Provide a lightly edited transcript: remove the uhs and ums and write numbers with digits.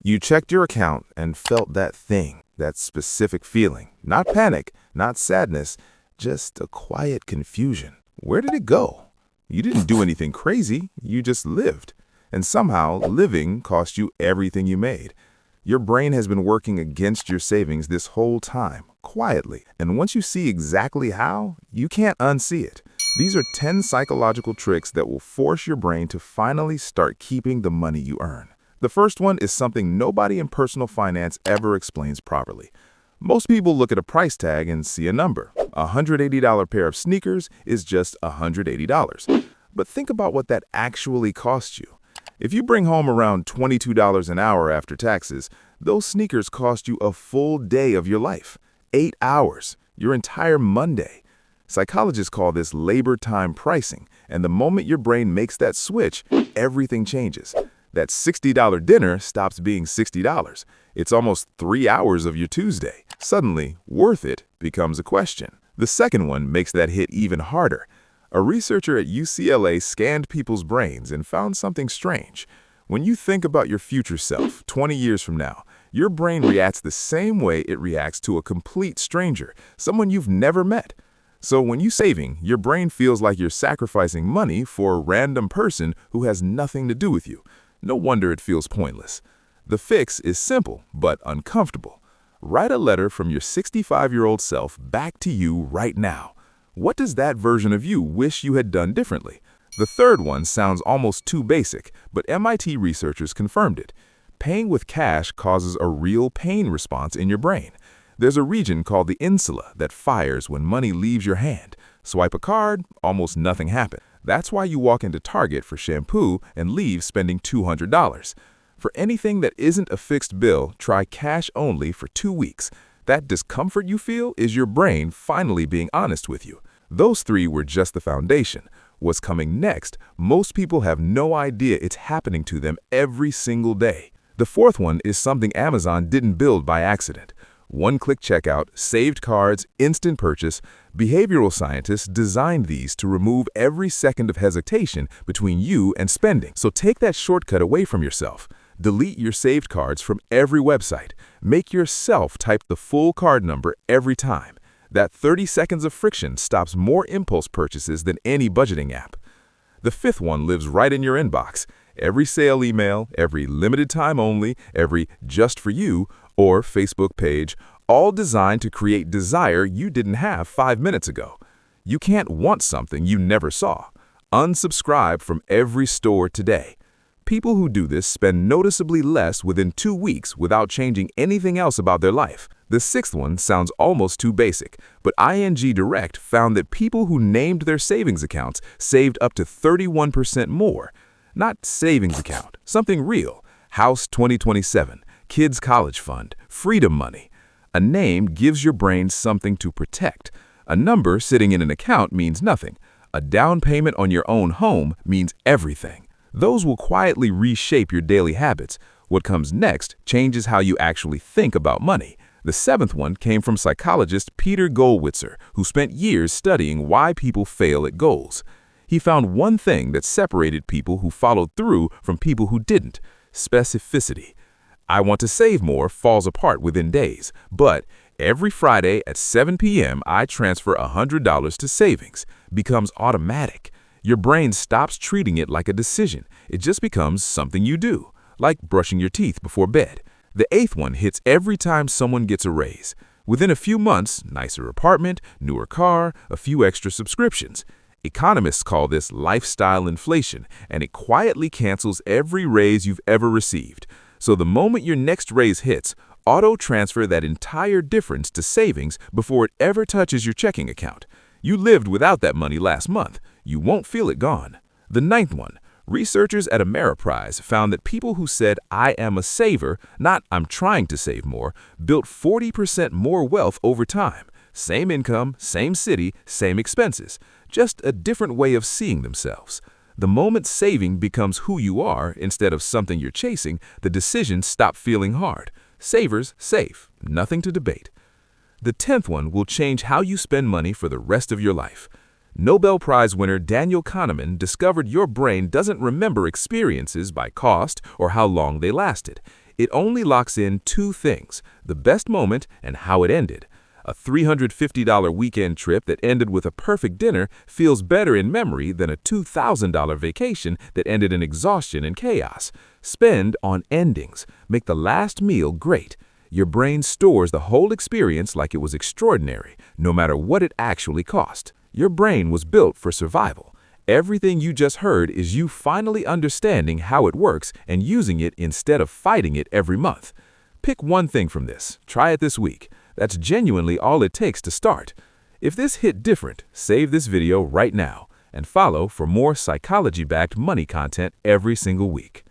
You checked your account and felt that thing, that specific feeling. Not panic, not sadness, just a quiet confusion. Where did it go? You didn't do anything crazy, you just lived. And somehow, living cost you everything you made. Your brain has been working against your savings this whole time, quietly. And once you see exactly how, you can't unsee it. These are 10 psychological tricks that will force your brain to finally start keeping the money you earn. The first one is something nobody in personal finance ever explains properly. Most people look at a price tag and see a number. A $180 pair of sneakers is just $180. But think about what that actually costs you. If you bring home around $22 an hour after taxes, those sneakers cost you a full day of your life. 8 hours, your entire Monday. Psychologists call this labor time pricing, and the moment your brain makes that switch, everything changes. That $60 dinner stops being $60. It's almost 3 hours of your Tuesday. Suddenly, worth it becomes a question. The second one makes that hit even harder. A researcher at UCLA scanned people's brains and found something strange. When you think about your future self, 20 years from now, your brain reacts the same way it reacts to a complete stranger, someone you've never met. So when you're saving, your brain feels like you're sacrificing money for a random person who has nothing to do with you. No wonder it feels pointless. The fix is simple, but uncomfortable. Write a letter from your 65-year-old self back to you right now. What does that version of you wish you had done differently? The third one sounds almost too basic, but MIT researchers confirmed it. Paying with cash causes a real pain response in your brain. There's a region called the insula that fires when money leaves your hand. Swipe a card, almost nothing happens. That's why you walk into Target for shampoo and leave spending $200. For anything that isn't a fixed bill, try cash only for 2 weeks. That discomfort you feel is your brain finally being honest with you. Those 3 were just the foundation. What's coming next, most people have no idea it's happening to them every single day. The fourth one is something Amazon didn't build by accident. One-click checkout, saved cards, instant purchase. Behavioral scientists designed these to remove every second of hesitation between you and spending. So take that shortcut away from yourself. Delete your saved cards from every website. Make yourself type the full card number every time. That 30 seconds of friction stops more impulse purchases than any budgeting app. The fifth one lives right in your inbox. Every sale email, every limited time only, every just for you, or Facebook page, all designed to create desire you didn't have 5 minutes ago. You can't want something you never saw. Unsubscribe from every store today. People who do this spend noticeably less within 2 weeks without changing anything else about their life. The sixth one sounds almost too basic, but ING Direct found that people who named their savings accounts saved up to 31% more. Not savings account, something real. House 2027, Kids College Fund, Freedom Money. A name gives your brain something to protect. A number sitting in an account means nothing. A down payment on your own home means everything. Those will quietly reshape your daily habits. What comes next changes how you actually think about money. The seventh one came from psychologist Peter Gollwitzer, who spent years studying why people fail at goals. He found one thing that separated people who followed through from people who didn't: specificity. I want to save more falls apart within days, but every Friday at 7 p.m. I transfer $100 to savings. Becomes automatic. Your brain stops treating it like a decision. It just becomes something you do, like brushing your teeth before bed. The eighth one hits every time someone gets a raise. Within a few months, nicer apartment, newer car, a few extra subscriptions. Economists call this lifestyle inflation, and it quietly cancels every raise you've ever received. So the moment your next raise hits, auto-transfer that entire difference to savings before it ever touches your checking account. You lived without that money last month. You won't feel it gone. The ninth one. Researchers at Ameriprise found that people who said, "I am a saver," not "I'm trying to save more," built 40% more wealth over time. Same income, same city, same expenses. Just a different way of seeing themselves. The moment saving becomes who you are instead of something you're chasing, the decisions stop feeling hard. Savers, safe. Nothing to debate. The 10th one will change how you spend money for the rest of your life. Nobel Prize winner Daniel Kahneman discovered your brain doesn't remember experiences by cost or how long they lasted. It only locks in two things: the best moment and how it ended. A $350 weekend trip that ended with a perfect dinner feels better in memory than a $2,000 vacation that ended in exhaustion and chaos. Spend on endings. Make the last meal great. Your brain stores the whole experience like it was extraordinary, no matter what it actually cost. Your brain was built for survival. Everything you just heard is you finally understanding how it works and using it instead of fighting it every month. Pick one thing from this. Try it this week. That's genuinely all it takes to start. If this hit different, save this video right now and follow for more psychology-backed money content every single week.